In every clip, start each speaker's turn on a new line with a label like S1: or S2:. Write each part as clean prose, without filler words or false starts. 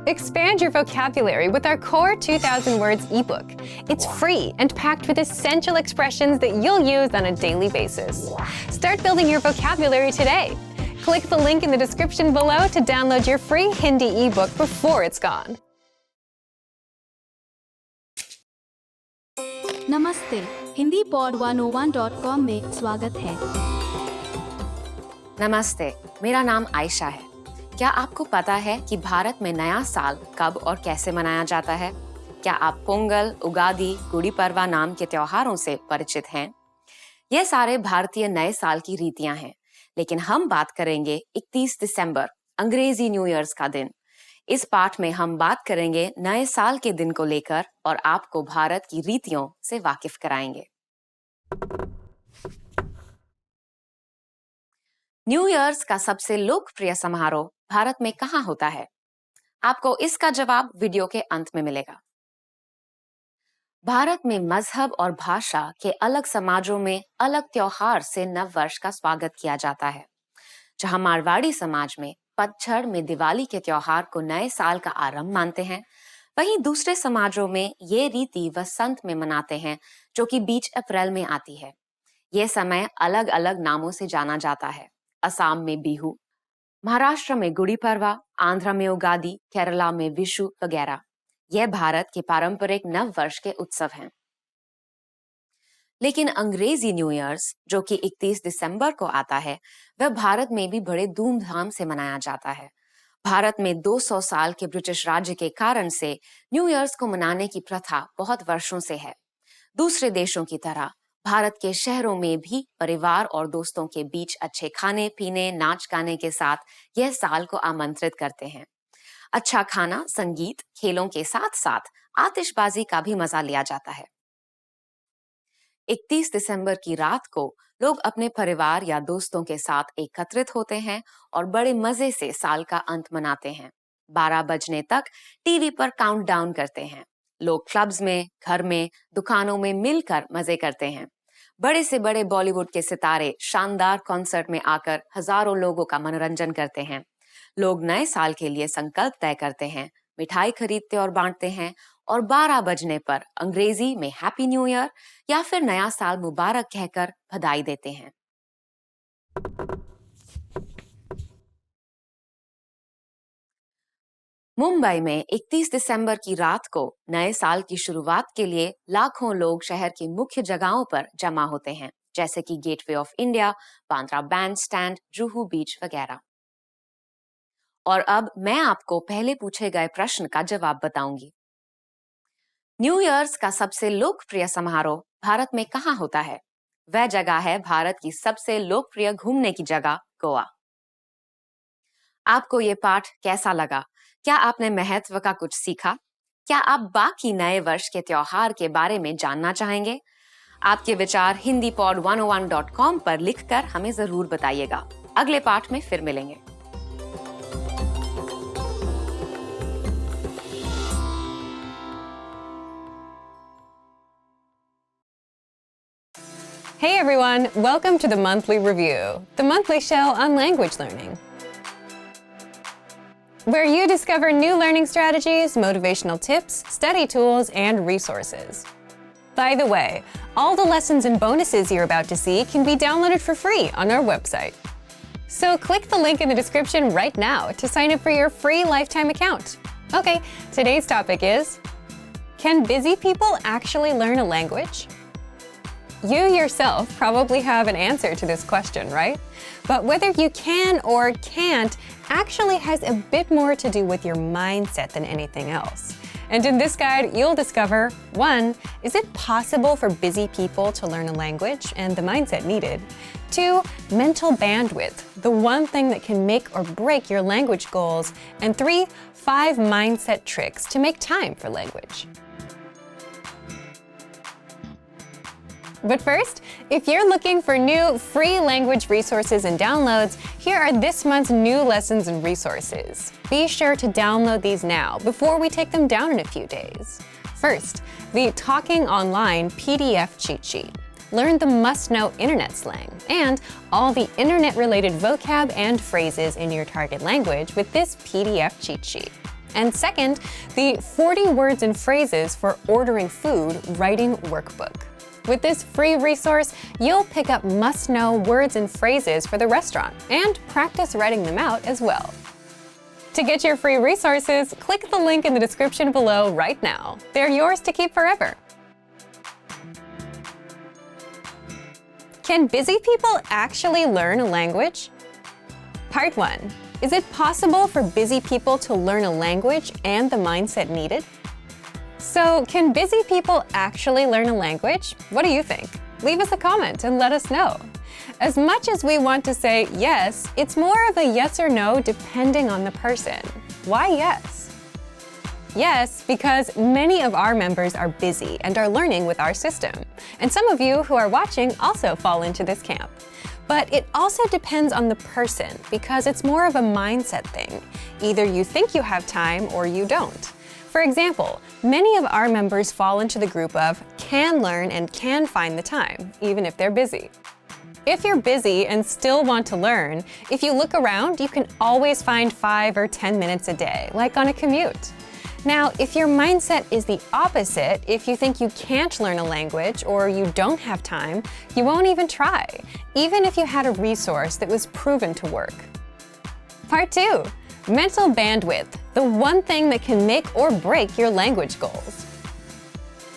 S1: Expand your vocabulary with our Core 2000 Words ebook. It's free and packed with essential expressions that you'll use on a daily basis. Start building your vocabulary today. Click the link in the description below to download your free Hindi ebook before it's gone.
S2: नमस्ते, Hindi pod 101.com में स्वागत है।
S3: नमस्ते, मेरा नाम आयशा है। क्या आपको पता है कि भारत में नया साल कब और कैसे मनाया जाता है? क्या आप पोंगल, उगादी, गुड़ी पड़वा नाम के त्योहारों से परिचित हैं? ये सारे भारतीय नए साल की रीतियां हैं, लेकिन हम बात करेंगे 31 दिसंबर, अंग्रेजी न्यू ईयर्स का दिन। इस पाठ में हम बात करेंगे नए साल के दिन को लेकर और आपको भारत की रीतियों से वाकिफ कराएंगे। न्यू ईयर्स का सबसे लोकप्रिय समारोह भारत में कहाँ होता है? आपको इसका जवाब वीडियो के अंत में मिलेगा। भारत में मजहब और भाषा के अलग समाजों में अलग त्योहार से नव वर्ष का स्वागत किया जाता है। जहां मारवाड़ी समाज में पतझड़ में दिवाली के त्योहार को नए साल का आरंभ मानते हैं, वहीं दूसरे समाजों में ये रीति वसंत में मनाते हैं, जो कि बीच अप्रैल में आती है। ये समय अलग अलग नामों से जाना जाता है। असम में बिहू, महाराष्ट्र में गुड़ी पड़वा, आंध्र में उगादी, केरला में विशु वगैरह। यह भारत के पारंपरिक नव वर्ष के उत्सव हैं। लेकिन अंग्रेजी न्यू ईयर्स, जो कि 31 दिसंबर को आता है, वह भारत में भी बड़े धूमधाम से मनाया जाता है। भारत में 200 साल के ब्रिटिश राज्य के कारण से न्यू ईयर्स को मनाने की प्रथा बहुत वर्षों से है। दूसरे देशों की तरह भारत के शहरों में भी परिवार और दोस्तों के बीच अच्छे खाने पीने, नाच गाने के साथ यह साल को आमंत्रित करते हैं। अच्छा खाना, संगीत, खेलों के साथ साथ आतिशबाजी का भी मजा लिया जाता है। 31 दिसंबर की रात को लोग अपने परिवार या दोस्तों के साथ एकत्रित होते हैं और बड़े मजे से साल का अंत मनाते हैं। 12 बजने तक टीवी पर काउंटडाउन करते हैं। लोग क्लब्स में, घर में, दुकानों में मिलकर मजे करते हैं। बड़े से बड़े बॉलीवुड के सितारे शानदार कॉन्सर्ट में आकर हजारों लोगों का मनोरंजन करते हैं। लोग नए साल के लिए संकल्प तय करते हैं, मिठाई खरीदते और बांटते हैं और 12 बजने पर अंग्रेजी में हैप्पी न्यू ईयर या फिर नया साल मुबारक कहकर बधाई देते हैं। मुंबई में 31 दिसंबर की रात को नए साल की शुरुआत के लिए लाखों लोग शहर की मुख्य जगहों पर जमा होते हैं, जैसे कि gateway of India, Bandra Bandstand, Juhu beach वगैरह। और अब मैं आपको पहले पूछे गए प्रश्न का जवाब बताऊंगी। न्यू ईयर्स का सबसे लोकप्रिय समारोह भारत में कहाँ होता है? वह जगह है भारत की सबसे लोकप्रिय घूमने की जगह गोवा। आपको ये पाठ कैसा लगा? क्या आपने महत्व का कुछ सीखा? क्या आप बाकी नए वर्ष के त्योहार के बारे में जानना चाहेंगे? आपके विचार hindipod101.com पर लिखकर हमें जरूर बताइएगा। अगले पाठ में फिर मिलेंगे।
S1: Hey everyone, welcome to the Monthly Review, the monthly show on language learning, where you discover new learning strategies, motivational tips, study tools, and resources. By the way, all the lessons and bonuses you're about to see can be downloaded for free on our website. So click the link in the description right now to sign up for your free lifetime account. Okay, today's topic is, can busy people actually learn a language? You yourself probably have an answer to this question, right? But whether you can or can't actually has a bit more to do with your mindset than anything else. And in this guide, you'll discover, 1, is it possible for busy people to learn a language and the mindset needed? 2, mental bandwidth, the one thing that can make or break your language goals. And 3, 5 mindset tricks to make time for language. But first, if you're looking for new free language resources and downloads, here are this month's new lessons and resources. Be sure to download these now before we take them down in a few days. First, the Talking Online PDF cheat sheet. Learn the must-know internet slang and all the internet-related vocab and phrases in your target language with this PDF cheat sheet. And second, the 40 words and phrases for ordering food writing workbook. With this free resource, you'll pick up must-know words and phrases for the restaurant and practice writing them out as well. To get your free resources, click the link in the description below right now. They're yours to keep forever. Can busy people actually learn a language? Part 1. Is it possible for busy people to learn a language and the mindset needed? So, can busy people actually learn a language? What do you think? Leave us a comment and let us know. As much as we want to say yes, it's more of a yes or no depending on the person. Why yes? Yes, because many of our members are busy and are learning with our system. And some of you who are watching also fall into this camp. But it also depends on the person because it's more of a mindset thing. Either you think you have time or you don't. For example, many of our members fall into the group of can learn and can find the time, even if they're busy. If you're busy and still want to learn, if you look around, you can always find 5 or 10 minutes a day, like on a commute. Now, if your mindset is the opposite, if you think you can't learn a language or you don't have time, you won't even try, even if you had a resource that was proven to work. Part 2. Mental bandwidth, the one thing that can make or break your language goals.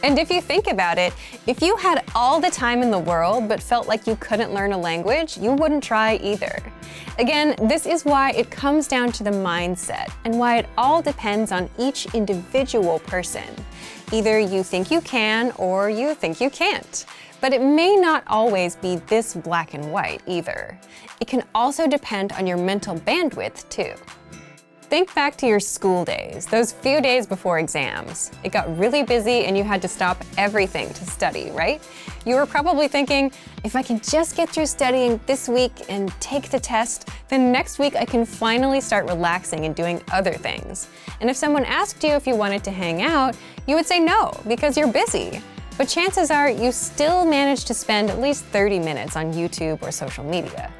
S1: And if you think about it, if you had all the time in the world but felt like you couldn't learn a language, you wouldn't try either. Again, this is why it comes down to the mindset and why it all depends on each individual person. Either you think you can or you think you can't. But it may not always be this black and white either. It can also depend on your mental bandwidth too. Think back to your school days, those few days before exams. It got really busy and you had to stop everything to study, right? You were probably thinking, if I can just get through studying this week and take the test, then next week I can finally start relaxing and doing other things. And if someone asked you if you wanted to hang out, you would say no, because you're busy. But chances are you still managed to spend at least 30 minutes on YouTube or social media.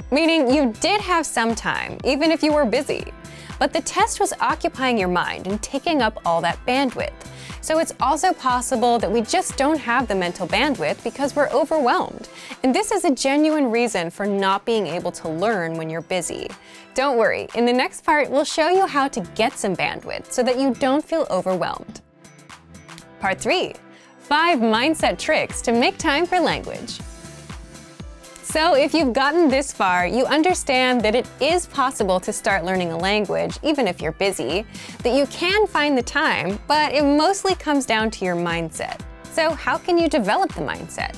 S1: Meaning you did have some time, even if you were busy. But the test was occupying your mind and taking up all that bandwidth. So it's also possible that we just don't have the mental bandwidth because we're overwhelmed. And this is a genuine reason for not being able to learn when you're busy. Don't worry, in the next part, we'll show you how to get some bandwidth so that you don't feel overwhelmed. Part 3. 5 mindset tricks to make time for language. So if you've gotten this far, you understand that it is possible to start learning a language, even if you're busy, that you can find the time, but it mostly comes down to your mindset. So how can you develop the mindset?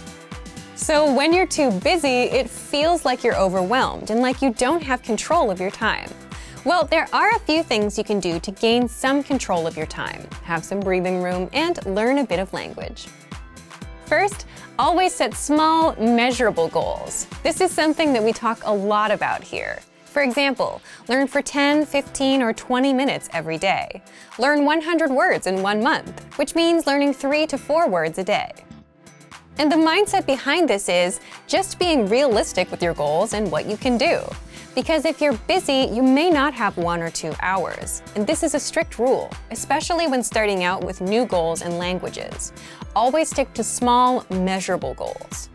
S1: So when you're too busy, it feels like you're overwhelmed and like you don't have control of your time. Well, there are a few things you can do to gain some control of your time, have some breathing room, and learn a bit of language. First, always set small, measurable goals. This is something that we talk a lot about here. For example, learn for 10, 15, or 20 minutes every day. Learn 100 words in 1 month, which means learning 3 to 4 words a day. And the mindset behind this is just being realistic with your goals and what you can do. Because if you're busy, you may not have 1 or 2 hours. And this is a strict rule, especially when starting out with new goals and languages. Always stick to small, measurable goals.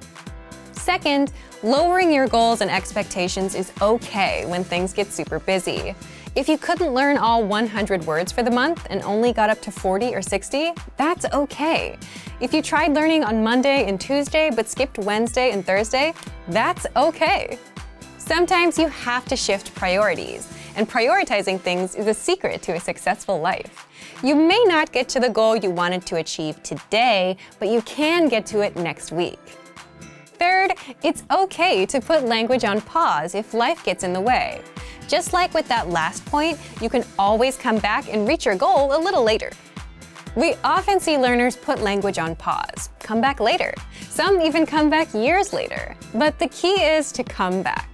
S1: Second, lowering your goals and expectations is okay when things get super busy. If you couldn't learn all 100 words for the month and only got up to 40 or 60, that's okay. If you tried learning on Monday and Tuesday but skipped Wednesday and Thursday, that's okay. Sometimes you have to shift priorities, and prioritizing things is a secret to a successful life. You may not get to the goal you wanted to achieve today, but you can get to it next week. Third, it's okay to put language on pause if life gets in the way. Just like with that last point, you can always come back and reach your goal a little later. We often see learners put language on pause, come back later. Some even come back years later. But the key is to come back.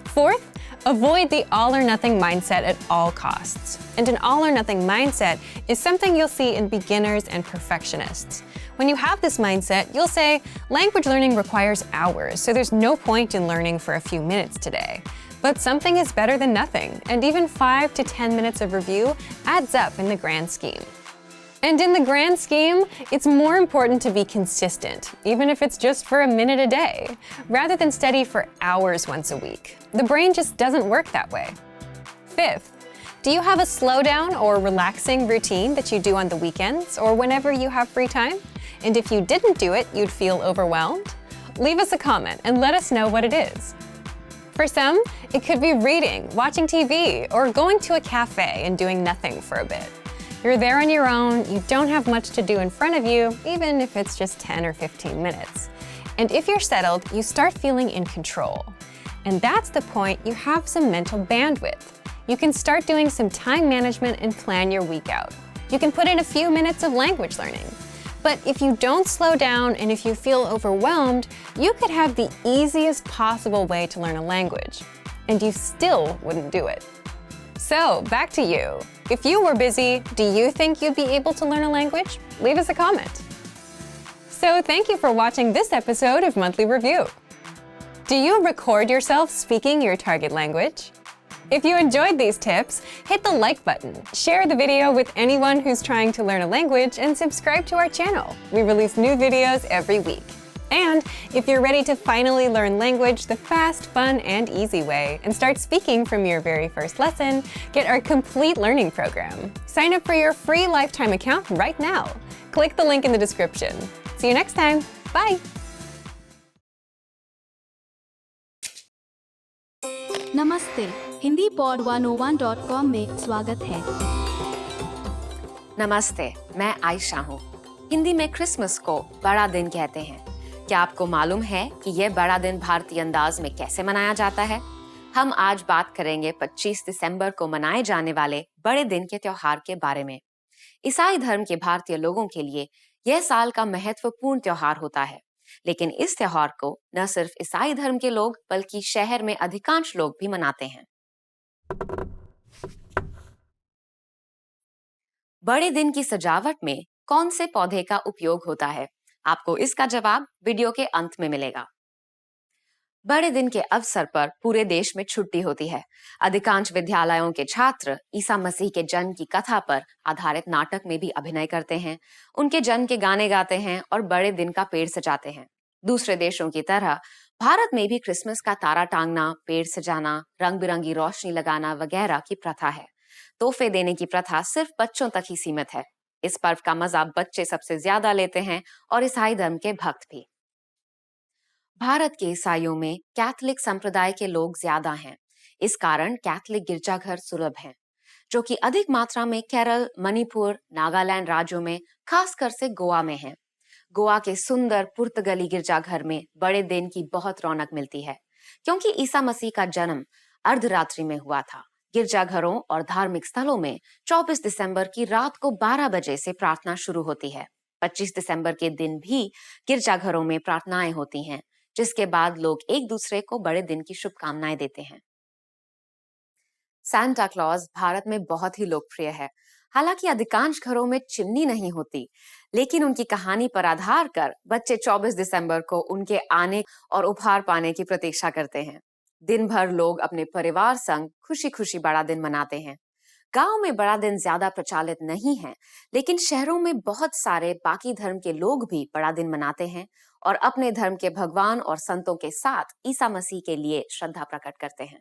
S1: Fourth, avoid the all-or-nothing mindset at all costs. And an all-or-nothing mindset is something you'll see in beginners and perfectionists. When you have this mindset, you'll say, language learning requires hours, so there's no point in learning for a few minutes today. But something is better than nothing, and even 5 to 10 minutes of review adds up in the grand scheme. And in the grand scheme, it's more important to be consistent, even if it's just for a minute a day, rather than study for hours once a week. The brain just doesn't work that way. Fifth, do you have a slowdown or relaxing routine that you do on the weekends or whenever you have free time? And if you didn't do it, you'd feel overwhelmed? Leave us a comment and let us know what it is. For some, it could be reading, watching TV, or going to a cafe and doing nothing for a bit. You're there on your own, you don't have much to do in front of you, even if it's just 10 or 15 minutes. And if you're settled, you start feeling in control. And that's the point you have some mental bandwidth. You can start doing some time management and plan your week out. You can put in a few minutes of language learning. But if you don't slow down and if you feel overwhelmed, you could have the easiest possible way to learn a language, and you still wouldn't do it. So, back to you. If you were busy, do you think you'd be able to learn a language? Leave us a comment. So, thank you for watching this episode of Monthly Review. Do you record yourself speaking your target language? If you enjoyed these tips, hit the like button, share the video with anyone who's trying to learn a language, and subscribe to our channel. We release new videos every week. And if you're ready to finally learn language the fast, fun, and easy way and start speaking from your very first lesson, get our complete learning program. Sign up for your free lifetime account right now. Click the link in the description. See you next time. Bye!
S2: नमस्ते, Hindi pod 101.com में स्वागत है।
S3: नमस्ते, मैं आयशा हूँ। हिंदी में Christmas को बड़ा दिन कहते हैं। क्या आपको मालूम है कि यह बड़ा दिन भारतीय अंदाज में कैसे मनाया जाता है? हम आज बात करेंगे 25 दिसंबर को मनाए जाने वाले बड़े दिन के त्योहार के बारे में। ईसाई धर्म के भारतीय लोगों के लिए यह साल का महत्वपूर्ण त्योहार होता है, लेकिन इस त्योहार को न सिर्फ ईसाई धर्म के लोग बल्कि शहर में अधिकांश लोग भी मनाते हैं। बड़े दिन की सजावट में कौन से पौधे का उपयोग होता है? आपको इसका जवाब वीडियो के अंत में मिलेगा। बड़े दिन के अवसर पर पूरे देश में छुट्टी होती है। अधिकांश विद्यालयों के छात्र ईसा मसीह के जन्म की कथा पर आधारित नाटक में भी अभिनय करते हैं, उनके जन्म के गाने गाते हैं और बड़े दिन का पेड़ सजाते हैं। दूसरे देशों की तरह भारत में भी क्रिसमस का तारा टांगना, पेड़ सजाना, रंग बिरंगी रोशनी लगाना वगैरह की प्रथा है। तोहफे देने की प्रथा सिर्फ बच्चों तक ही सीमित है। इस पर्व का मजा बच्चे सबसे ज्यादा लेते हैं और ईसाई धर्म के भक्त भी। भारत के ईसाइयों में कैथोलिक संप्रदाय के लोग ज्यादा हैं। इस कारण कैथोलिक गिरजाघर सुलभ हैं, जो कि अधिक मात्रा में केरल, मणिपुर, नागालैंड राज्यों में, खासकर से गोवा में हैं। गोवा के सुंदर पुर्तगाली गिरजाघर में बड़े दिन की बहुत रौनक मिलती है, क्योंकि ईसा मसीह का जन्म अर्धरात्रि में हुआ था। गिरजाघरों और धार्मिक स्थलों में 24 दिसंबर की रात को 12 बजे से प्रार्थना शुरू होती है। 25 दिसंबर के दिन भी गिरजाघरों में प्रार्थनाएं होती हैं, जिसके बाद लोग एक दूसरे को बड़े दिन की शुभकामनाएं देते हैं। सांता क्लॉज भारत में बहुत ही लोकप्रिय है। हालांकि अधिकांश घरों में चिमनी नहीं होती, लेकिन उनकी कहानी पर आधार कर बच्चे 24 दिसंबर को उनके आने और उपहार पाने की प्रतीक्षा करते हैं। दिन भर लोग अपने परिवार संग खुशी खुशी बड़ा दिन मनाते हैं। गांव में बड़ा दिन ज्यादा प्रचलित नहीं है, लेकिन शहरों में बहुत सारे बाकी धर्म के लोग भी बड़ा दिन मनाते हैं और अपने धर्म के भगवान और संतों के साथ ईसा मसीह के लिए श्रद्धा प्रकट करते हैं।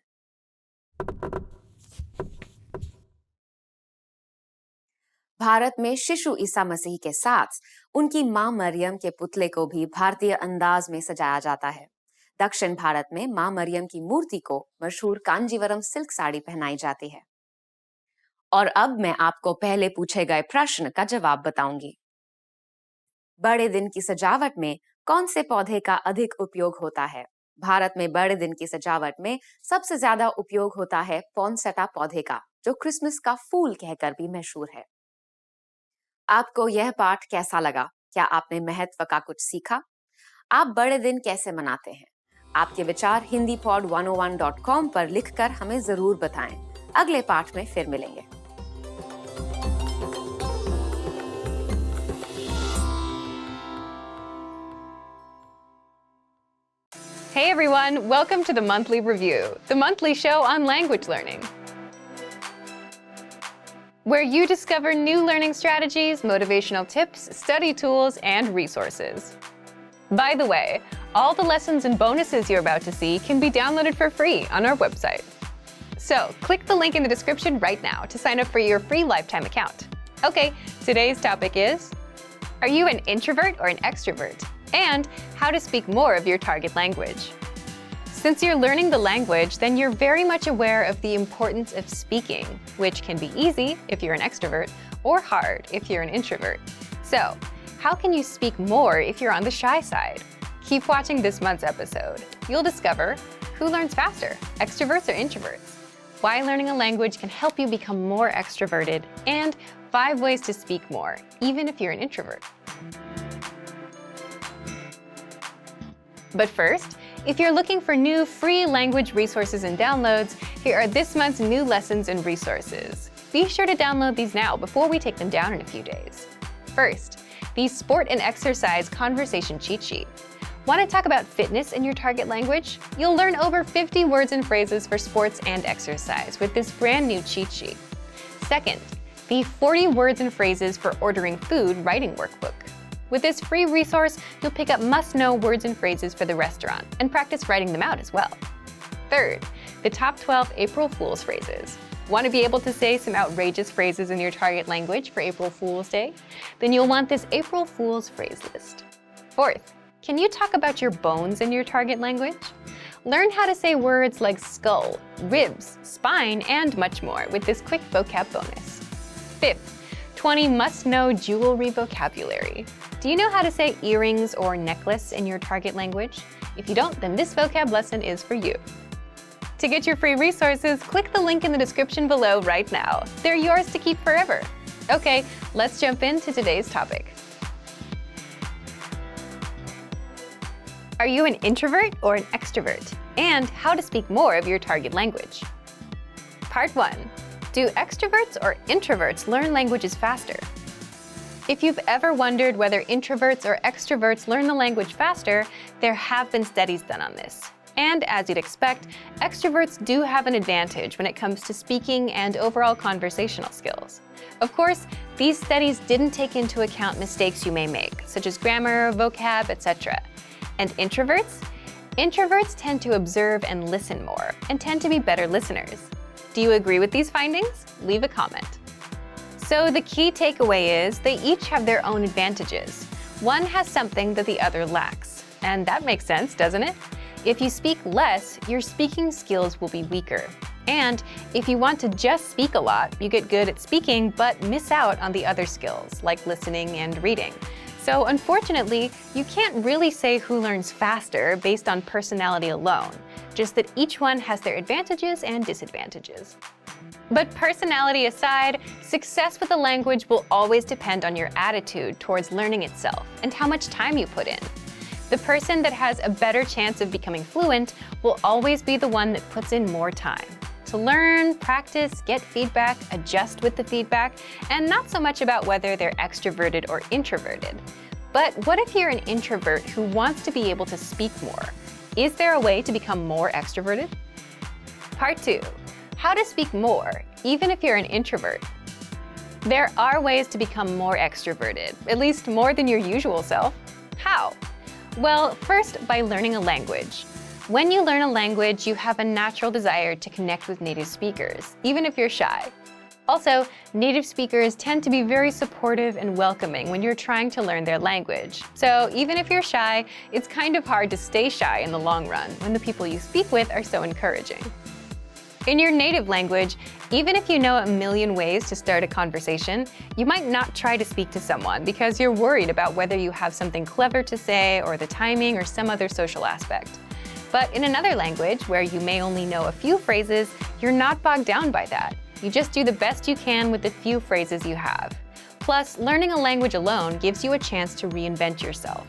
S3: भारत में शिशु ईसा मसीह के साथ उनकी मां मरियम के पुतले को भी भारतीय अंदाज में सजाया जाता है। दक्षिण भारत में मां मरियम की मूर्ति को मशहूर कांजीवरम सिल्क साड़ी पहनाई जाती है। और अब मैं आपको पहले पूछे गए प्रश्न का जवाब बताऊंगी। बड़े दिन की सजावट में कौन से पौधे का अधिक उपयोग होता है? भारत में बड़े दिन की सजावट में सबसे ज्यादा उपयोग होता है पॉन्सेटा पौधे का, जो क्रिसमस का फूल कहकर भी मशहूर है। आपको यह पाठ कैसा लगा? क्या आपने महत्व का कुछ सीखा? आप बड़े दिन कैसे मनाते हैं? आपके विचार hindipod101.com पर लिखकर हमें जरूर बताएं। अगले पाठ में फिर मिलेंगे।
S1: Hey everyone, welcome to the Monthly Review, the monthly show on language learning, where you discover new learning strategies, motivational tips, study tools, and resources. By the way, all the lessons and bonuses you're about to see can be downloaded for free on our website. So click the link in the description right now to sign up for your free lifetime account. Okay, today's topic is, are you an introvert or an extrovert? And how to speak more of your target language. Since you're learning the language, then you're very much aware of the importance of speaking, which can be easy if you're an extrovert or hard if you're an introvert. So, how can you speak more if you're on the shy side? Keep watching this month's episode. You'll discover who learns faster, extroverts or introverts, why learning a language can help you become more extroverted, and 5 ways to speak more, even if you're an introvert. But first, if you're looking for new free language resources and downloads, here are this month's new lessons and resources. Be sure to download these now before we take them down in a few days. First, the Sport and Exercise Conversation Cheat Sheet. Want to talk about fitness in your target language? You'll learn over 50 words and phrases for sports and exercise with this brand new cheat sheet. Second, the 40 words and phrases for ordering food writing workbook. With this free resource, you'll pick up must-know words and phrases for the restaurant and practice writing them out as well. Third, the top 12 April Fool's phrases. Want to be able to say some outrageous phrases in your target language for April Fool's Day? Then you'll want this April Fool's phrase list. Fourth, can you talk about your bones in your target language? Learn how to say words like skull, ribs, spine, and much more with this quick vocab bonus. Fifth, 20 must-know jewelry vocabulary. Do you know how to say earrings or necklace in your target language? If you don't, then this vocab lesson is for you. To get your free resources, click the link in the description below right now. They're yours to keep forever. Okay, let's jump into today's topic. Are you an introvert or an extrovert? And how to speak more of your target language. Part 1. Do extroverts or introverts learn languages faster? If you've ever wondered whether introverts or extroverts learn the language faster, there have been studies done on this. And as you'd expect, extroverts do have an advantage when it comes to speaking and overall conversational skills. Of course, these studies didn't take into account mistakes you may make, such as grammar, vocab, etc. And introverts? Introverts tend to observe and listen more, and tend to be better listeners. Do you agree with these findings? Leave a comment. So the key takeaway is they each have their own advantages. One has something that the other lacks. And that makes sense, doesn't it? If you speak less, your speaking skills will be weaker. And if you want to just speak a lot, you get good at speaking but miss out on the other skills, like listening and reading. So unfortunately, you can't really say who learns faster based on personality alone, just that each one has their advantages and disadvantages. But personality aside, success with a language will always depend on your attitude towards learning itself and how much time you put in. The person that has a better chance of becoming fluent will always be the one that puts in more time to learn, practice, get feedback, adjust with the feedback, and not so much about whether they're extroverted or introverted. But what if you're an introvert who wants to be able to speak more? Is there a way to become more extroverted? Part 2. How to speak more, even if you're an introvert. There are ways to become more extroverted, at least more than your usual self. How? Well, first, by learning a language. When you learn a language, you have a natural desire to connect with native speakers, even if you're shy. Also, native speakers tend to be very supportive and welcoming when you're trying to learn their language. So even if you're shy, it's kind of hard to stay shy in the long run when the people you speak with are so encouraging. In your native language, even if you know a million ways to start a conversation, you might not try to speak to someone because you're worried about whether you have something clever to say or the timing or some other social aspect. But in another language, where you may only know a few phrases, you're not bogged down by that. You just do the best you can with the few phrases you have. Plus, learning a language alone gives you a chance to reinvent yourself.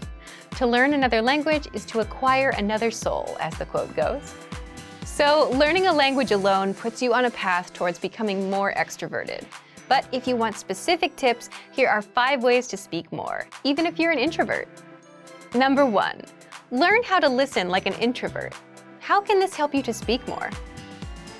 S1: To learn another language is to acquire another soul, as the quote goes. So, learning a language alone puts you on a path towards becoming more extroverted. But if you want specific tips, here are 5 ways to speak more, even if you're an introvert. Number 1, Learn how to listen like an introvert. How can this help you to speak more?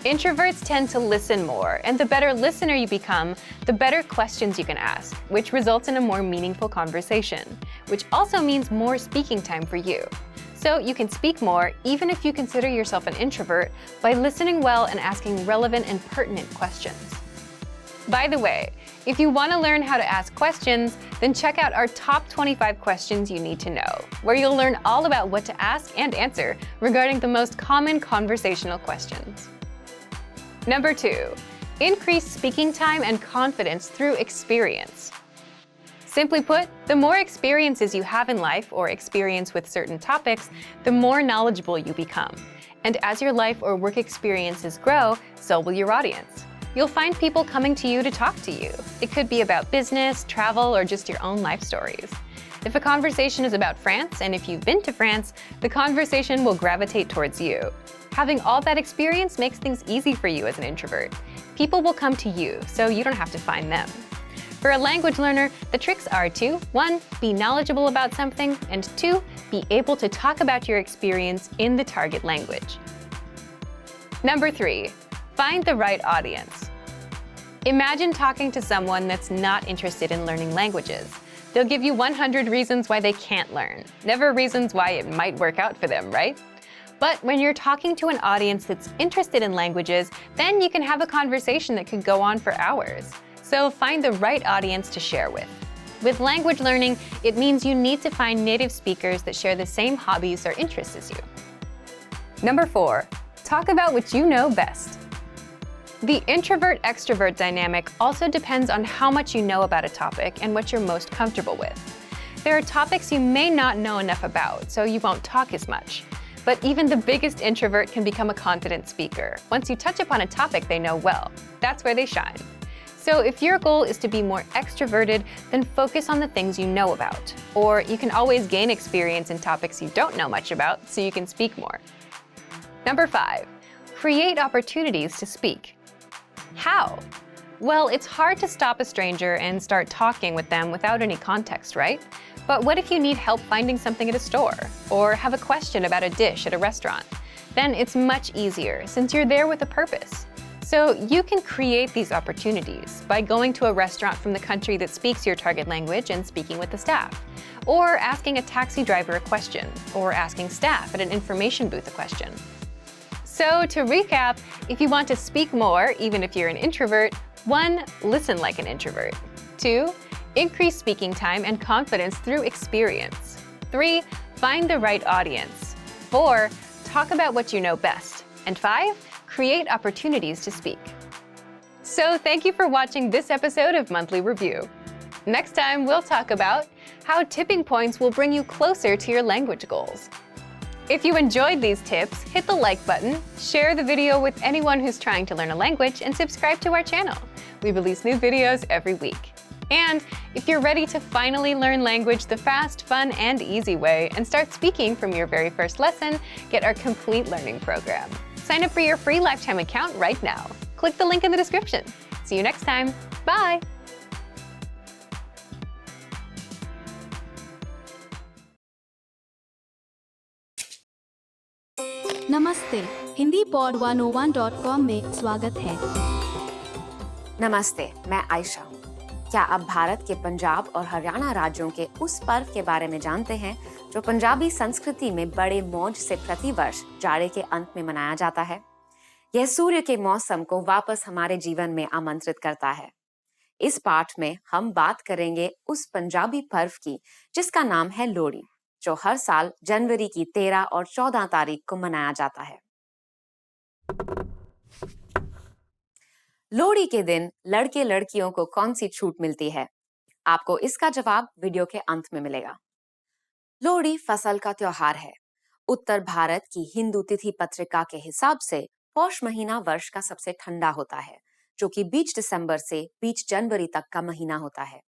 S1: Introverts tend to listen more, and the better listener you become, the better questions you can ask, which results in a more meaningful conversation, which also means more speaking time for you. So you can speak more even if you consider yourself an introvert by listening well and asking relevant and pertinent questions. By the way, if you want to learn how to ask questions, then check out our top 25 questions you need to know, where you'll learn all about what to ask and answer regarding the most common conversational questions. Number 2, increase speaking time and confidence through experience. Simply put, the more experiences you have in life or experience with certain topics, the more knowledgeable you become. And as your life or work experiences grow, so will your audience. You'll find people coming to you to talk to you. It could be about business, travel, or just your own life stories. If a conversation is about France, and if you've been to France, the conversation will gravitate towards you. Having all that experience makes things easy for you as an introvert. People will come to you, so you don't have to find them. For a language learner, the tricks are to 1. Be knowledgeable about something, and 2. Be able to talk about your experience in the target language. Number 3. Find the right audience. Imagine talking to someone that's not interested in learning languages. They'll give you 100 reasons why they can't learn, never reasons why it might work out for them, right? But when you're talking to an audience that's interested in languages, then you can have a conversation that could go on for hours. So find the right audience to share with. With language learning, it means you need to find native speakers that share the same hobbies or interests as you. Number 4, talk about what you know best. The introvert-extrovert dynamic also depends on how much you know about a topic and what you're most comfortable with. There are topics you may not know enough about, so you won't talk as much. But even the biggest introvert can become a confident speaker once you touch upon a topic they know well. That's where they shine. So if your goal is to be more extroverted, then focus on the things you know about. Or you can always gain experience in topics you don't know much about so you can speak more. Number 5, create opportunities to speak. How? Well, it's hard to stop a stranger and start talking with them without any context, right? But what if you need help finding something at a store, or have a question about a dish at a restaurant? Then it's much easier since you're there with a purpose. So you can create these opportunities by going to a restaurant from the country that speaks your target language and speaking with the staff, or asking a taxi driver a question, or asking staff at an information booth a question. So to recap, if you want to speak more, even if you're an introvert, 1. Listen like an introvert. 2. Increase speaking time and confidence through experience. 3. Find the right audience. 4. Talk about what you know best. And 5. Create opportunities to speak. So thank you for watching this episode of Monthly Review. Next time, we'll talk about how tipping points will bring you closer to your language goals. If you enjoyed these tips, hit the like button, share the video with anyone who's trying to learn a language, and subscribe to our channel. We release new videos every week. And if you're ready to finally learn language the fast, fun, and easy way and start speaking from your very first lesson, get our complete learning program. Sign up for your free lifetime account right now. Click the link in the description. See you next time. Bye!
S2: नमस्ते Hindi pod 101.com में स्वागत है।
S3: नमस्ते, मैं आयशा हूँ। क्या आप भारत के पंजाब और हरियाणा राज्यों के उस पर्व के बारे में जानते हैं जो पंजाबी संस्कृति में बड़े मौज से प्रतिवर्ष जाड़े के अंत में मनाया जाता है? यह सूर्य के मौसम को वापस हमारे जीवन में आमंत्रित करता है। इस पाठ में हम बात करेंगे उस पंजाबी पर्व की जिसका नाम है लोहड़ी, जो हर साल जनवरी की 13 और 14 तारीख को मनाया जाता है। लोहड़ी के दिन लड़के लड़कियों को कौन सी छूट मिलती है? आपको इसका जवाब वीडियो के अंत में मिलेगा। लोहड़ी फसल का त्योहार है। उत्तर भारत की हिंदू तिथि पत्रिका के हिसाब से पौष महीना वर्ष का सबसे ठंडा होता है, जो कि बीच दिसंबर से बीच जनवरी तक का महीना होता है।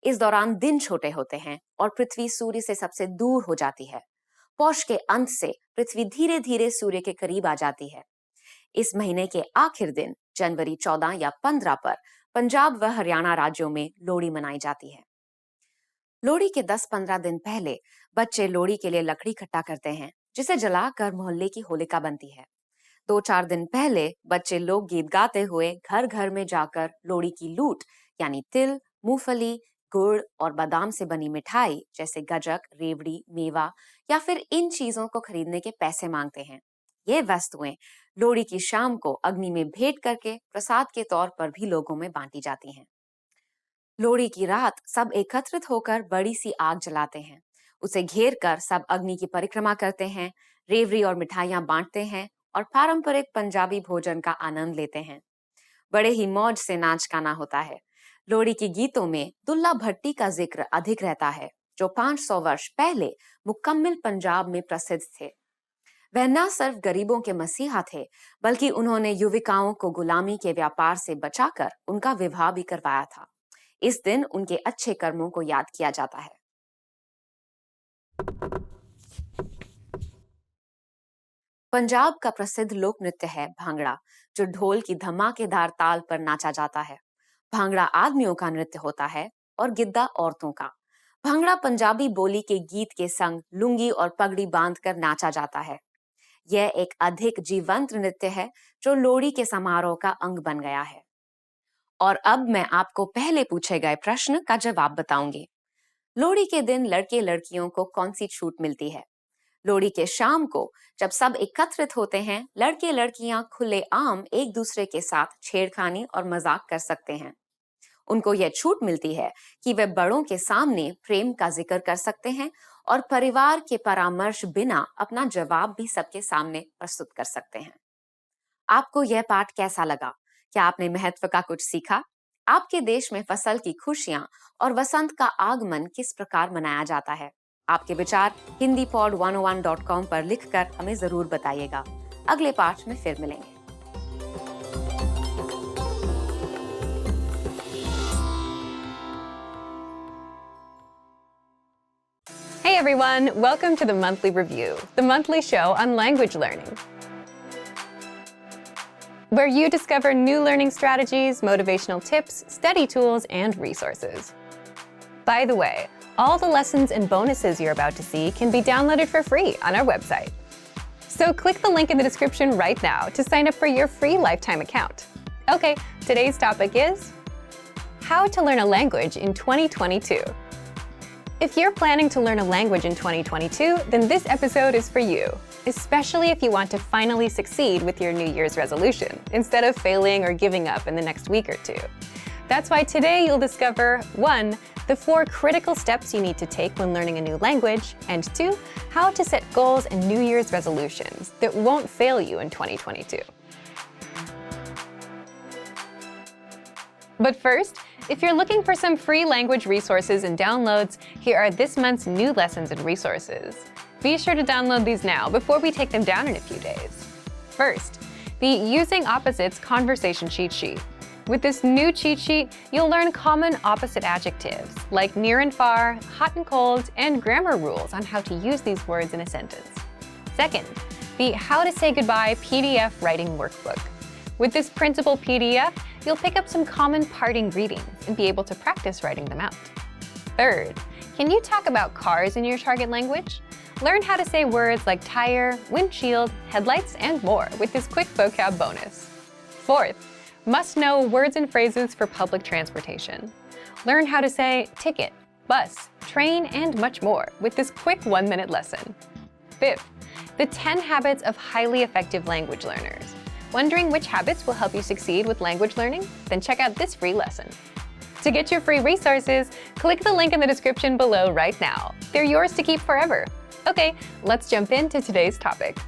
S3: इस दौरान दिन छोटे होते हैं और पृथ्वी सूर्य से सबसे दूर हो जाती है। पौष के अंत से पृथ्वी धीरे धीरे सूर्य के करीब आ जाती है। इस महीने के आखिर दिन जनवरी 14 या 15 पर पंजाब व हरियाणा राज्यों में लोहड़ी मनाई जाती है। लोहड़ी के 10-15 दिन पहले बच्चे लोहड़ी के लिए लकड़ी इकट्ठा करते हैं, जिसे जलाकर मोहल्ले की होलिका बनती है। 2-4 दिन पहले बच्चे लोकगीत गाते हुए घर घर में जाकर लोहड़ी की लूट यानी तिल, मूंगफली, गुड़ और बादाम से बनी मिठाई जैसे गजक, रेवड़ी, मेवा या फिर इन चीजों को खरीदने के पैसे मांगते हैं। ये वस्तुएं लोहड़ी की शाम को अग्नि में भेंट करके प्रसाद के तौर पर भी लोगों में बांटी जाती हैं। लोहड़ी की रात सब एकत्रित होकर बड़ी सी आग जलाते हैं। उसे घेर कर सब अग्नि की परिक्रमा करते हैं, रेवड़ी और मिठाइयां बांटते हैं और पारंपरिक पंजाबी भोजन का आनंद लेते हैं। बड़े ही मौज से नाच गाना होता है। लोहड़ी के गीतों में दुल्ला भट्टी का जिक्र अधिक रहता है, जो 500 वर्ष पहले मुकम्मिल पंजाब में प्रसिद्ध थे। वह न सिर्फ गरीबों के मसीहा थे, बल्कि उन्होंने युविकाओं को गुलामी के व्यापार से बचाकर उनका विवाह भी करवाया था। इस दिन उनके अच्छे कर्मों को याद किया जाता है। पंजाब का प्रसिद्ध लोक नृत्य है भांगड़ा, जो ढोल की धमाकेदार ताल पर नाचा जाता है। भांगड़ा आदमियों का नृत्य होता है और गिद्दा औरतों का। भांगड़ा पंजाबी बोली के गीत के संग लुंगी और पगड़ी बांधकर नाचा जाता है। यह एक अधिक जीवंत नृत्य है जो लोहड़ी के समारोह का अंग बन गया है। और अब मैं आपको पहले पूछे गए प्रश्न का जवाब बताऊंगी। लोहड़ी के दिन लड़के लड़कियों को कौन सी छूट मिलती है? लोहड़ी के शाम को जब सब एकत्रित होते हैं, लड़के लड़कियां खुलेआम एक दूसरे के साथ छेड़खानी और मजाक कर सकते हैं। उनको यह छूट मिलती है कि वे बड़ों के सामने प्रेम का जिक्र कर सकते हैं और परिवार के परामर्श बिना अपना जवाब भी सबके सामने प्रस्तुत कर सकते हैं। आपको यह पाठ कैसा लगा? क्या आपने महत्व का कुछ सीखा? आपके देश में फसल की खुशियां और वसंत का आगमन किस प्रकार मनाया जाता है? आपके विचार hindipod101.com पर लिखकर हमें जरूर बताइएगा। अगले पाठ में फिर मिलेंगे।
S1: Hey everyone, welcome to the Monthly Review, the monthly show on language learning, where you discover new learning strategies, motivational tips, study tools, and resources. By the way, all the lessons and bonuses you're about to see can be downloaded for free on our website. So click the link in the description right now to sign up for your free lifetime account. Okay, today's topic is how to learn a language in 2022. If you're planning to learn a language in 2022, then this episode is for you, especially if you want to finally succeed with your New Year's resolution, instead of failing or giving up in the next week or two. That's why today you'll discover 1. The 4 critical steps you need to take when learning a new language, and 2. How to set goals and New Year's resolutions that won't fail you in 2022. But first, if you're looking for some free language resources and downloads, here are this month's new lessons and resources. Be sure to download these now before we take them down in a few days. First, the Using Opposites Conversation Cheat Sheet. With this new cheat sheet, you'll learn common opposite adjectives like near and far, hot and cold, and grammar rules on how to use these words in a sentence. Second, the How to Say Goodbye PDF Writing Workbook. With this printable PDF, you'll pick up some common parting greetings and be able to practice writing them out. Third, can you talk about cars in your target language? Learn how to say words like tire, windshield, headlights, and more with this quick vocab bonus. Fourth, must know words and phrases for public transportation. Learn how to say ticket, bus, train, and much more with this quick 1-minute lesson. Fifth, the 10 habits of highly effective language learners. Wondering which habits will help you succeed with language learning? Then check out this free lesson. To get your free resources, click the link in the description below right now. They're yours to keep forever. Okay, let's jump into today's topic.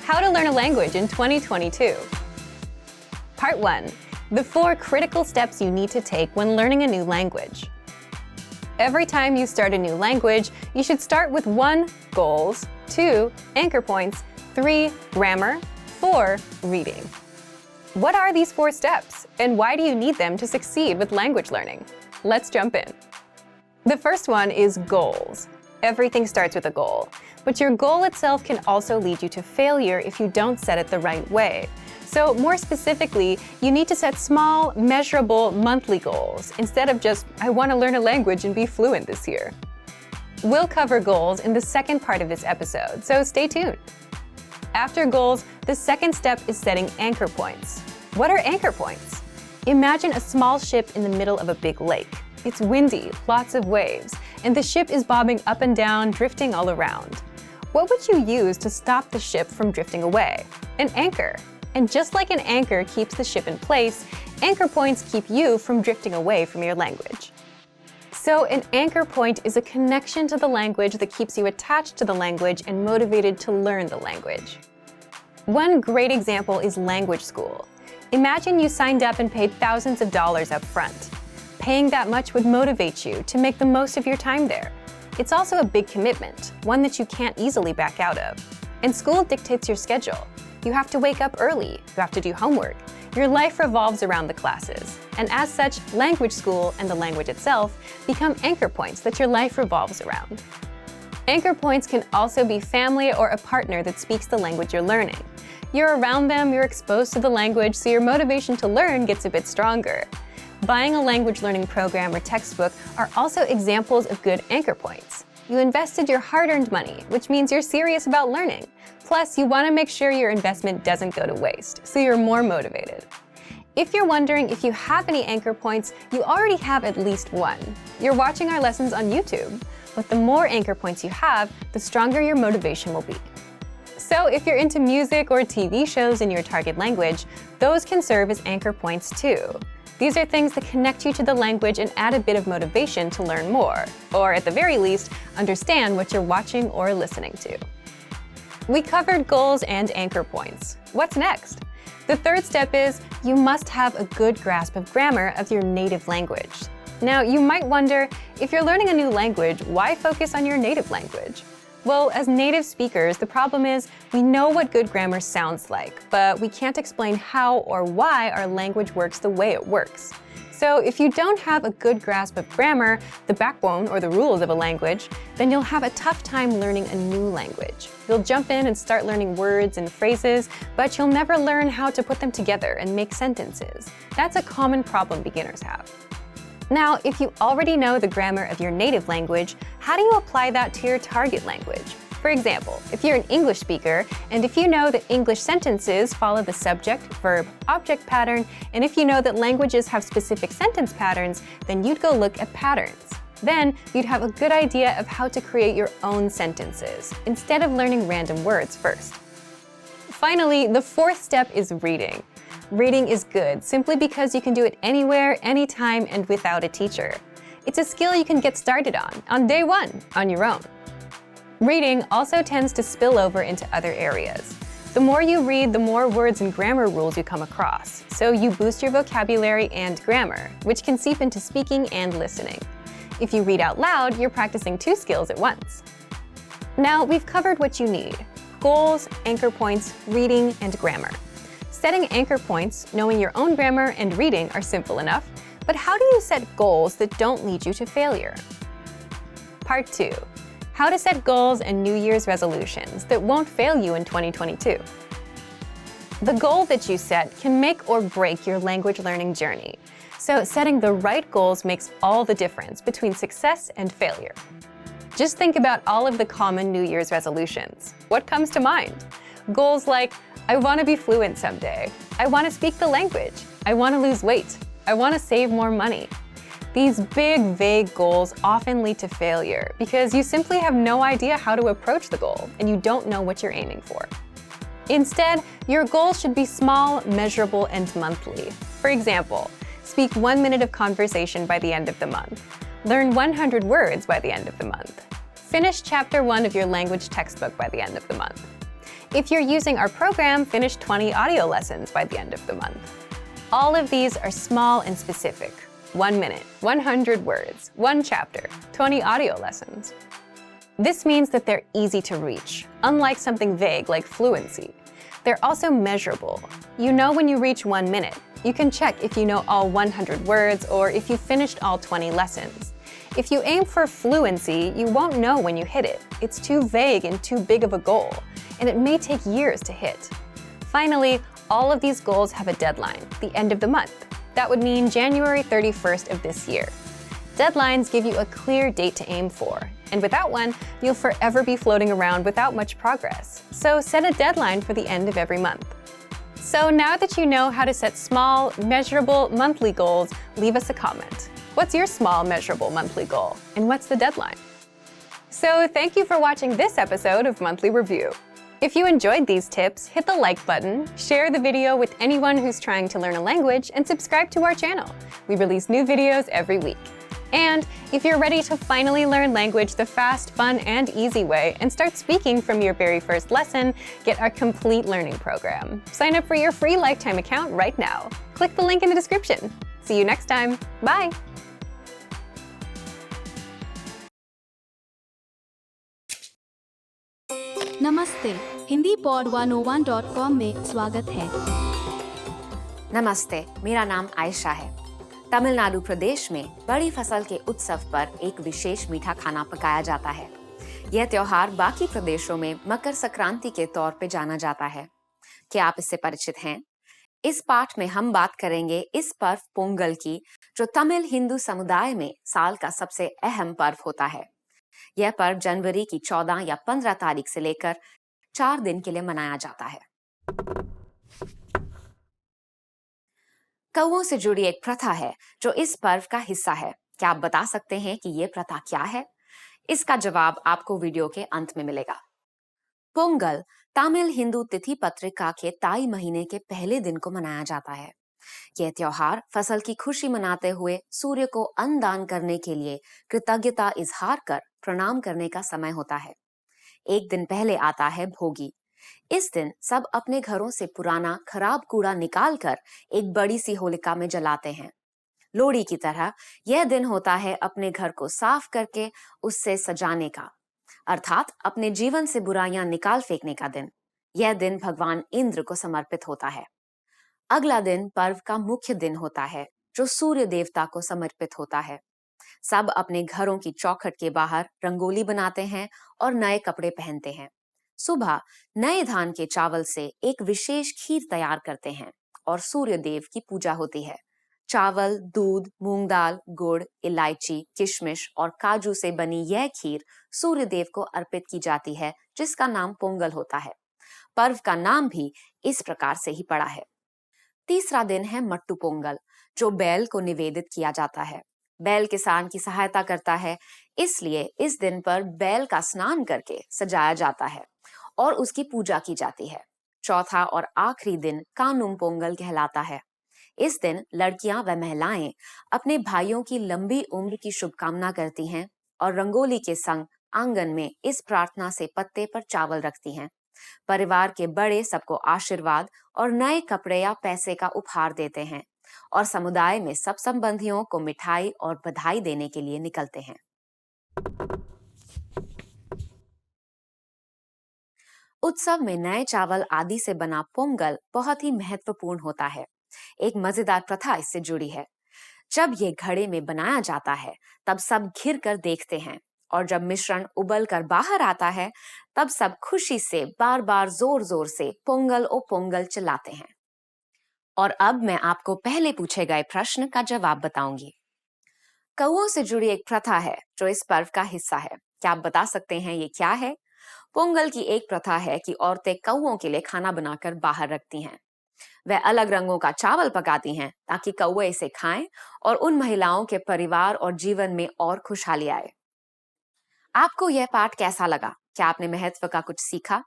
S1: How to learn a language in 2022. Part 1. The 4 critical steps you need to take when learning a new language. Every time you start a new language, you should start with 1. Goals, 2. Anchor points, 3. Grammar, 4. Reading. What are these 4 steps, and why do you need them to succeed with language learning? Let's jump in. The first one is goals. Everything starts with a goal, but your goal itself can also lead you to failure if you don't set it the right way. So more specifically, you need to set small, measurable monthly goals instead of just, I want to learn a language and be fluent this year. We'll cover goals in the second part of this episode, so stay tuned. After goals, the second step is setting anchor points. What are anchor points? Imagine a small ship in the middle of a big lake. It's windy, lots of waves, and the ship is bobbing up and down, drifting all around. What would you use to stop the ship from drifting away? An anchor. And just like an anchor keeps the ship in place, anchor points keep you from drifting away from your language. So an anchor point is a connection to the language that keeps you attached to the language and motivated to learn the language. One great example is language school. Imagine you signed up and paid thousands of dollars up front. Paying that much would motivate you to make the most of your time there. It's also a big commitment, one that you can't easily back out of. And school dictates your schedule. You have to wake up early, you have to do homework. Your life revolves around the classes. And as such, language school and the language itself become anchor points that your life revolves around. Anchor points can also be family or a partner that speaks the language you're learning. You're around them, you're exposed to the language, so your motivation to learn gets a bit stronger. Buying a language learning program or textbook are also examples of good anchor points. You invested your hard-earned money, which means you're serious about learning. Plus, you want to make sure your investment doesn't go to waste, so you're more motivated. If you're wondering if you have any anchor points, you already have at least one. You're watching our lessons on YouTube. But the more anchor points you have, the stronger your motivation will be. So if you're into music or TV shows in your target language, those can serve as anchor points too. These are things that connect you to the language and add a bit of motivation to learn more, or at the very least, understand what you're watching or listening to. We covered goals and anchor points. What's next? The third step is you must have a good grasp of grammar of your native language. Now, you might wonder, if you're learning a new language, why focus on your native language? Well, as native speakers, the problem is we know what good grammar sounds like, but we can't explain how or why our language works the way it works. So if you don't have a good grasp of grammar, the backbone or the rules of a language, then you'll have a tough time learning a new language. You'll jump in and start learning words and phrases, but you'll never learn how to put them together and make sentences. That's a common problem beginners have. Now, if you already know the grammar of your native language, how do you apply that to your target language? For example, if you're an English speaker, and if you know that English sentences follow the subject, verb, object pattern, and if you know that languages have specific sentence patterns, then you'd go look at patterns. Then, you'd have a good idea of how to create your own sentences, instead of learning random words first. Finally, the fourth step is reading. Reading is good simply because you can do it anywhere, anytime, and without a teacher. It's a skill you can get started on day one, on your own. Reading also tends to spill over into other areas. The more you read, the more words and grammar rules you come across, so you boost your vocabulary and grammar, which can seep into speaking and listening. If you read out loud, you're practicing two skills at once. Now, we've covered what you need: goals, anchor points, reading, and grammar. Setting anchor points, knowing your own grammar, and reading are simple enough, but how do you set goals that don't lead you to failure? Part 2. How to set goals and New Year's resolutions that won't fail you in 2022. The goal that you set can make or break your language learning journey, so setting the right goals makes all the difference between success and failure. Just think about all of the common New Year's resolutions. What comes to mind? Goals like, I want to be fluent someday. I want to speak the language. I want to lose weight. I want to save more money. These big, vague goals often lead to failure because you simply have no idea how to approach the goal and you don't know what you're aiming for. Instead, your goals should be small, measurable, and monthly. For example, speak 1 minute of conversation by the end of the month. Learn 100 words by the end of the month. Finish Chapter 1 of your language textbook by the end of the month. If you're using our program, finish 20 audio lessons by the end of the month. All of these are small and specific. 1 minute, 100 words, 1 chapter, 20 audio lessons. This means that they're easy to reach, unlike something vague like fluency. They're also measurable. You know when you reach 1 minute. You can check if you know all 100 words or if you finished all 20 lessons. If you aim for fluency, you won't know when you hit it. It's too vague and too big of a goal, and it may take years to hit. Finally, all of these goals have a deadline, the end of the month. That would mean January 31st of this year. Deadlines give you a clear date to aim for, and without one, you'll forever be floating around without much progress. So set a deadline for the end of every month. So now that you know how to set small, measurable monthly goals, leave us a comment. What's your small, measurable monthly goal, and what's the deadline? So thank you for watching this episode of Monthly Review. If you enjoyed these tips, hit the like button, share the video with anyone who's trying to learn a language, and subscribe to our channel. We release new videos every week. And if you're ready to finally learn language the fast, fun, and easy way and start speaking from your very first lesson, get our complete learning program. Sign up for your free lifetime account right now. Click the link in the description. See you next time. Bye!
S2: नमस्ते Hindi pod 101.com में स्वागत है।
S3: नमस्ते, मेरा नाम आयशा है। तमिलनाडु प्रदेश में बड़ी फसल के उत्सव पर एक विशेष मीठा खाना पकाया जाता है। यह त्योहार बाकी प्रदेशों में मकर संक्रांति के तौर पे जाना जाता है। क्या आप इससे परिचित हैं? इस पाठ में हम बात करेंगे इस पर्व पोंगल की, जो तमिल हिंदू समुदाय में साल का सबसे अहम पर्व होता है। यह पर्व जनवरी की 14 या 15 तारीख से लेकर 4 दिन के लिए मनाया जाता है। कौओं से जुड़ी एक प्रथा है जो इस पर्व का हिस्सा है। क्या आप बता सकते हैं कि ये प्रथा क्या है? इसका जवाब आपको वीडियो के अंत में मिलेगा। पोंगल तमिल हिंदू तिथि पत्रिका के ताई महीने के पहले दिन को मनाया जाता है। यह त्योहार फसल की खुशी मनाते हुए सूर्य को अन्न दान करने के लिए कृतज्ञता इजहार कर प्रणाम करने का समय होता है। एक दिन पहले आता है भोगी। इस दिन सब अपने घरों से पुराना खराब कूड़ा निकाल कर एक बड़ी सी होलिका में जलाते हैं। लोहड़ी की तरह यह दिन होता है अपने घर को साफ करके उससे सजाने का, अर्थात अपने जीवन से बुराइयां निकाल फेंकने का दिन। यह दिन भगवान इंद्र को समर्पित होता है। अगला दिन पर्व का मुख्य दिन होता है, जो सूर्य देवता को समर्पित होता है। सब अपने घरों की चौखट के बाहर रंगोली बनाते हैं और नए कपड़े पहनते हैं। सुबह नए धान के चावल से एक विशेष खीर तैयार करते हैं और सूर्य देव की पूजा होती है। चावल, दूध, मूंग दाल, गुड़, इलायची, किशमिश और काजू से बनी यह खीर सूर्य देव को अर्पित की जाती है, जिसका नाम पोंगल होता है। पर्व का नाम भी इस प्रकार से ही पड़ा है। तीसरा दिन है मट्टू पोंगल, जो बैल को निवेदित किया जाता है। बैल किसान की सहायता करता है, इसलिए इस दिन पर बैल का स्नान करके सजाया जाता है और उसकी पूजा की जाती है। चौथा और आखिरी दिन कानुम पोंगल कहलाता है। इस दिन लड़कियां व महिलाएं अपने भाइयों की लंबी उम्र की शुभकामना करती हैं और रंगोली के संग आंगन में इस प्रार्थना से पत्ते पर चावल रखती हैं। परिवार के बड़े सबको आशीर्वाद और नए कपड़े या पैसे का उपहार देते हैं और समुदाय में सब संबंधियों को मिठाई और बधाई देने के लिए निकलते हैं। उत्सव में नए चावल आदि से बना पोंगल बहुत ही महत्वपूर्ण होता है। एक मजेदार प्रथा इससे जुड़ी है। जब ये घड़े में बनाया जाता है, तब सब घिर कर देखते हैं और जब मिश्रण उबल कर बाहर आता है, तब सब खुशी से बार बार जोर जोर से पोंगल ओ पोंगल चिल्लाते हैं। और अब मैं आपको पहले पूछे गए प्रश्न का जवाब बताऊंगी। कौओं से जुड़ी एक प्रथा है जो इस पर्व का हिस्सा है। क्या आप बता सकते हैं ये क्या है? पोंगल की एक प्रथा है कि औरतें कौओं के लिए खाना बनाकर बाहर रखती हैं। वह अलग रंगों का चावल पकाती हैं ताकि कौवे इसे खाएं और उन महिलाओं के परिवार और जीवन में और खुशहाली आए। आपको यह पाठ कैसा लगा? क्या आपने महत्व का कुछ सीखा?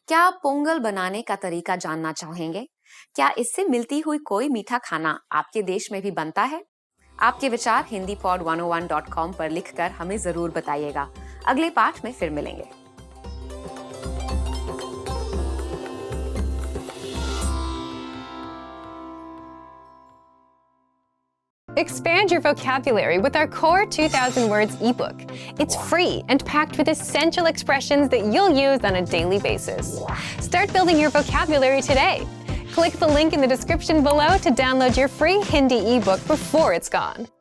S3: क्या आप पोंगल बनाने का तरीका जानना चाहेंगे? क्या इससे मिलती हुई कोई मीठा खाना आपके देश में भी बनता है? आपके विचार hindipod101.com पर लिखकर हमें जरूर बताइएगा। अगले पाठ में फिर मिलेंगे।
S1: Expand your vocabulary with our Core 2000 Words ebook. It's free and packed with essential expressions that you'll use on a daily basis. Start building your vocabulary today. Click the link in the description below to download your free Hindi ebook before it's gone.